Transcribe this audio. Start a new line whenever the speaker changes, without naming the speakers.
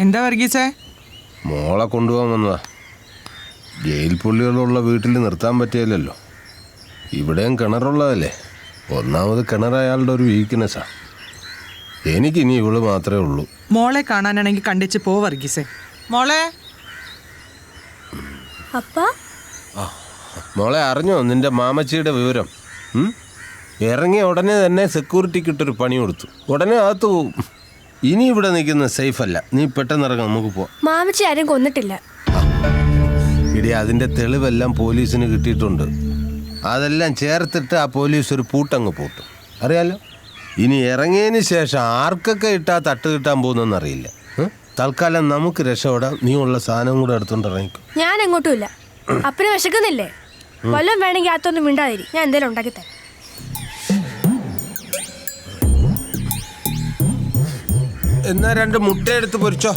എന്താ വർഗീസേ?
മോളെ കൊണ്ടുപോകാൻ വന്നതാ. ജയിൽ പുള്ളികളുള്ള വീട്ടിൽ നിർത്താൻ പറ്റിയില്ലല്ലോ. ഇവിടെയും കിണറുള്ളതല്ലേ. ഒന്നാമത് കിണർ അയാളുടെ ഒരു വീക്ക്നെസ്സാ. എനിക്കിനി ഇവള് മാത്രമേ ഉള്ളൂ.
മോളെ കാണാനാണെങ്കിൽ കണ്ടിച്ച് പോ വർഗീസേ. മോളെ
മോളെ അറിഞ്ഞോ നിന്റെ മാമച്ചിയുടെ വിവരം? ഇറങ്ങിയ ഉടനെ തന്നെ സെക്യൂരിറ്റിക്കിട്ടൊരു പണി കൊടുത്തു. ഉടനെ അകത്ത് പോകും. ഇനി ഇവിടെ നിൽക്കുന്ന സേഫ് അല്ല. നീ പെട്ടെന്ന് ഇറങ്ങാം, നമുക്ക് പോവാം.
മാമച്ചി ആരും കൊന്നിട്ടില്ല.
ഇടി അതിൻ്റെ തെളിവെല്ലാം പോലീസിന് കിട്ടിയിട്ടുണ്ട്. അതെല്ലാം ചേർത്തിട്ട് ആ പോലീസ് ഒരു പൂട്ടങ്ങ് പൂട്ടും, അറിയാലോ. ഇനി ഇറങ്ങിയതിന് ശേഷം ആർക്കൊക്കെ ഇട്ടാ തട്ട് കിട്ടാൻ പോകുന്നറിയില്ല. തൽക്കാലം നമുക്ക് രക്ഷപ്പെടാം. നീ ഉള്ള സാധനം കൂടെ എടുത്തോണ്ട് ഇറങ്ങിക്കും.
ഞാൻ എങ്ങോട്ടും ഇല്ല. അപ്പന് വിശക്കുന്നില്ലേ? വല്ലതും വേണമെങ്കിൽ അകത്തൊന്നും മിണ്ടാതിരി, ഞാൻ എന്തേലും ഉണ്ടാക്കി തരാം.
എന്നാ 2 മുട്ട എടുത്ത് പൊരിച്ചോ.